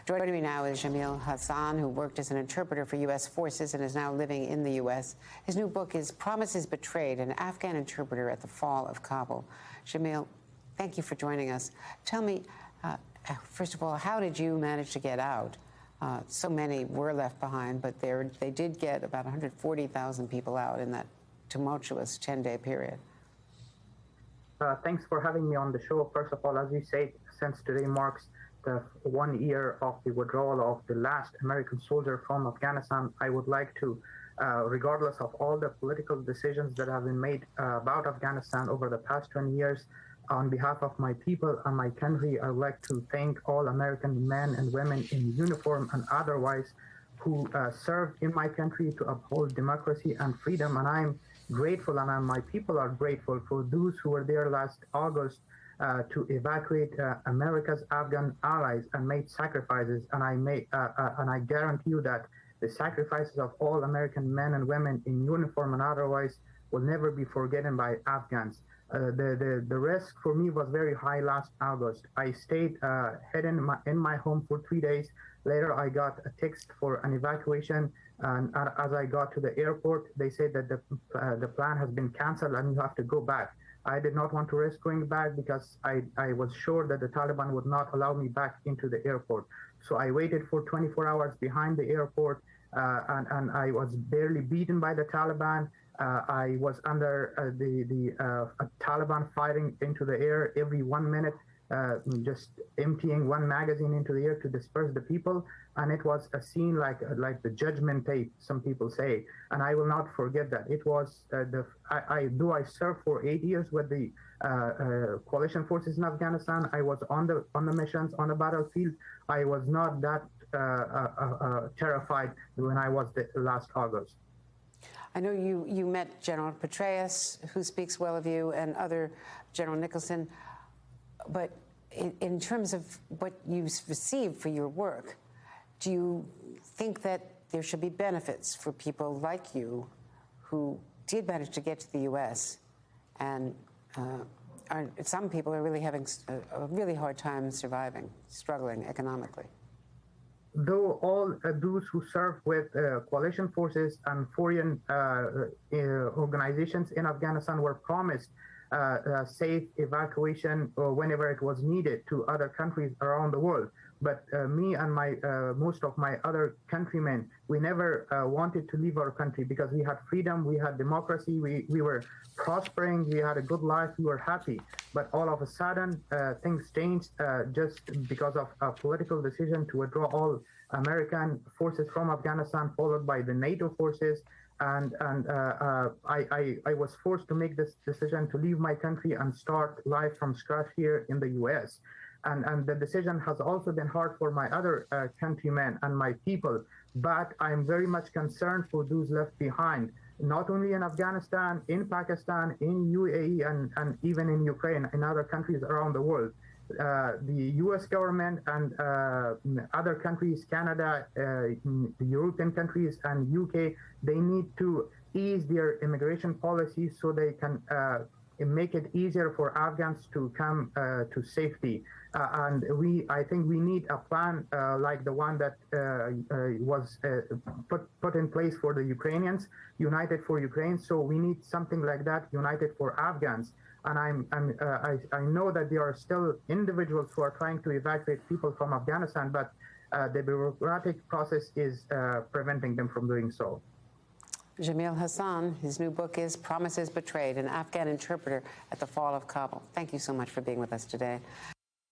Joining me now is Jamil Hassan, who worked as an interpreter for U.S. forces and is now living in the U.S. His new book is Promises Betrayed, an Afghan Interpreter at the Fall of Kabul. Jamil, thank you for joining us. Tell me, first of all, how did you manage to get out? So many were left behind, but they did get about 140,000 people out in that tumultuous 10-day period. Thanks for having me on the show. First of all, as you said, since today marks the 1 year of the withdrawal of the last American soldier from Afghanistan, I would like to, regardless of all the political decisions that have been made about Afghanistan over the past 20 years, on behalf of my people and my country, I would like to thank all American men and women in uniform and otherwise who served in my country to uphold democracy and freedom. And I'm grateful, and my people are grateful for those who were there last August to evacuate America's Afghan allies and made sacrifices. And I guarantee you that the sacrifices of all American men and women in uniform and otherwise will never be forgotten by Afghans. The risk for me was very high last August. I stayed hidden in my home for 3 days. Later, I got a text for an evacuation, and as I got to the airport, they said that the plan has been canceled and you have to go back. I did not want to risk going back because I was sure that the Taliban would not allow me back into the airport. So I waited for 24 hours behind the airport, and I was barely beaten by the Taliban. I was under the Taliban firing into the air every 1 minute, just emptying one magazine into the air to disperse the people. And it was a scene like the Judgment Day, some people say. And I will not forget that. It was, I served for 8 years with the coalition forces in Afghanistan. I was on the missions, on the battlefield. I was not that terrified when I was last August. I know you met General Petraeus, who speaks well of you, and other General Nicholson. But in terms of what you've received for your work, do you think that there should be benefits for people like you who did manage to get to the U.S. and some people are really having a really hard time surviving, struggling economically? Though all those who serve with coalition forces and foreign organizations in Afghanistan were promised safe evacuation whenever it was needed to other countries around the world. But me and most of my other countrymen, we never wanted to leave our country because we had freedom, we had democracy, we were prospering, we had a good life, we were happy. But all of a sudden, things changed just because of a political decision to withdraw all American forces from Afghanistan, followed by the NATO forces. And I was forced to make this decision to leave my country and start life from scratch here in the U.S. And the decision has also been hard for my other countrymen and my people. But I'm very much concerned for those left behind, not only in Afghanistan, in Pakistan, in UAE, and even in Ukraine, and other countries around the world. The U.S. government and other countries, Canada, the European countries, and UK, they need to ease their immigration policies so they can make it easier for Afghans to come to safety. And I think we need a plan like the one that was put in place for the Ukrainians, United for Ukraine. So we need something like that, United for Afghans. And I know that there are still individuals who are trying to evacuate people from Afghanistan, but the bureaucratic process is preventing them from doing so. Jamil Hassan, his new book is Promises Betrayed, an Afghan Interpreter at the Fall of Kabul. Thank you so much for being with us today.